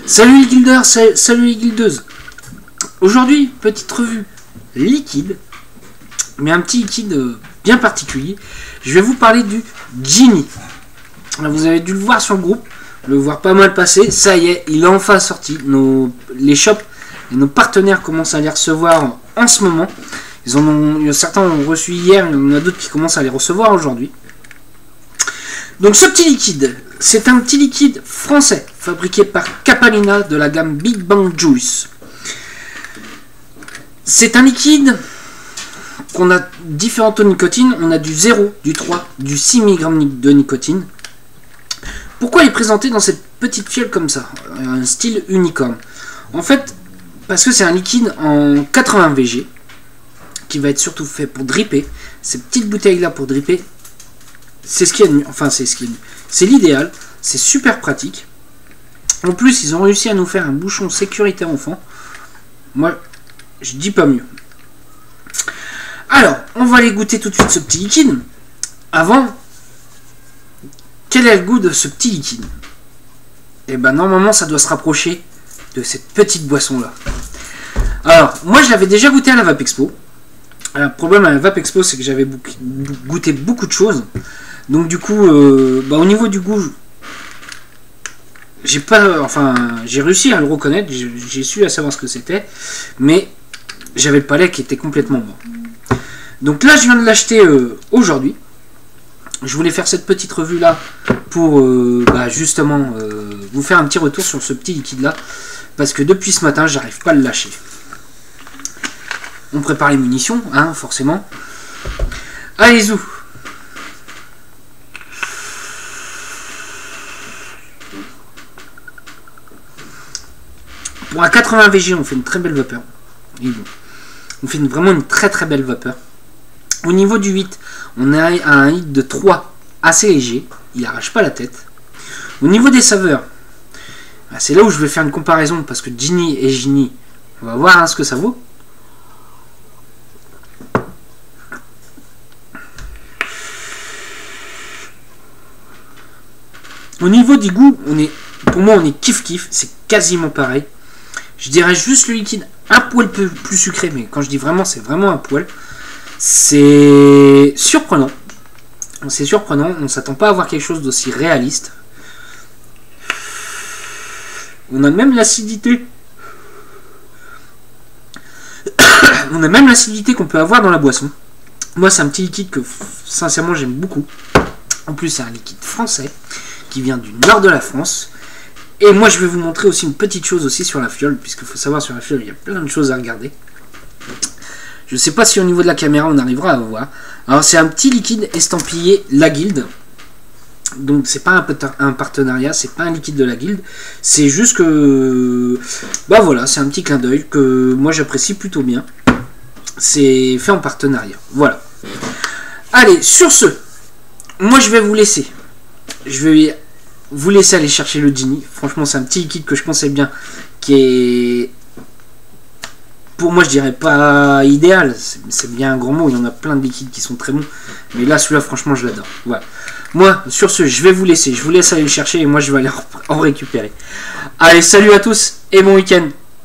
Salut les guilders, salut les guildeuses. Aujourd'hui, petite revue liquide, mais un petit liquide bien particulier. Je vais vous parler du Genie. Vous avez dû le voir sur le groupe, le voir pas mal passer. Ça y est, il est enfin sorti. Les shops et nos partenaires commencent à les recevoir en ce moment. Certains ont reçu hier, il y en a d'autres qui commencent à les recevoir aujourd'hui. Donc ce petit liquide, c'est un petit liquide français, fabriqué par Capalina de la gamme Big Bang Juice. C'est un liquide qu'on a différents taux de nicotine, on a du 0, du 3, du 6 mg de nicotine. Pourquoi il est présenté dans cette petite fiole comme ça, un style unicorne? En fait, parce que c'est un liquide en 80 VG, qui va être surtout fait pour dripper. Ces petites bouteilles là pour dripper, c'est ce qui est mieux. Enfin, c'est l'idéal. C'est super pratique. En plus, ils ont réussi à nous faire un bouchon sécurité enfant. Moi, je dis pas mieux. Alors, on va aller goûter tout de suite ce petit liquide. Avant, quel est le goût de ce petit liquide? Et ben normalement, ça doit se rapprocher de cette petite boisson là. Alors, moi, je l'avais déjà goûté à la Vape Expo. Le problème à la Vape Expo, c'est que j'avais goûté beaucoup de choses. Donc du coup, au niveau du goût, j'ai réussi à le reconnaître, j'ai su à savoir ce que c'était, mais j'avais le palais qui était complètement mort. Donc là, je viens de l'acheter aujourd'hui. Je voulais faire cette petite revue là pour justement vous faire un petit retour sur ce petit liquide là, parce que depuis ce matin, j'arrive pas à le lâcher. On prépare les munitions, hein, forcément. Allez, zou. Pour un 80 VG, on fait une très belle vapeur. Et bon, on fait vraiment une très très belle vapeur. Au niveau du 8, on a un hit de 3 assez léger. Il n'arrache pas la tête. Au niveau des saveurs, c'est là où je vais faire une comparaison, parce que Genie et Genie, on va voir ce que ça vaut. Au niveau du goût, pour moi on est kiff-kiff, c'est quasiment pareil. Je dirais juste le liquide un poil plus sucré, mais quand je dis vraiment, c'est vraiment un poil. C'est surprenant. C'est surprenant, on ne s'attend pas à avoir quelque chose d'aussi réaliste. On a même l'acidité. On a même l'acidité qu'on peut avoir dans la boisson. Moi, c'est un petit liquide que, sincèrement, j'aime beaucoup. En plus, c'est un liquide français qui vient du nord de la France. Et moi, je vais vous montrer aussi une petite chose aussi sur la fiole, puisqu'il faut savoir, sur la fiole, il y a plein de choses à regarder. Je ne sais pas si au niveau de la caméra, on arrivera à voir. Alors, c'est un petit liquide estampillé La Guilde. Donc, c'est pas un partenariat, c'est pas un liquide de La Guilde. C'est juste que... voilà, c'est un petit clin d'œil que moi, j'apprécie plutôt bien. C'est fait en partenariat. Voilà. Allez, sur ce, moi, je vais vous laisser. Je vais vous laisser aller chercher le Genie. Franchement, c'est un petit liquide que je conseille bien, qui est, pour moi, je dirais pas idéal, c'est bien un grand mot, il y en a plein de liquides qui sont très bons, mais là, celui-là, franchement, je l'adore. Voilà. Moi, sur ce, je vais vous laisser, je vous laisse aller le chercher, et moi, je vais aller en récupérer. Allez, salut à tous, et bon week-end.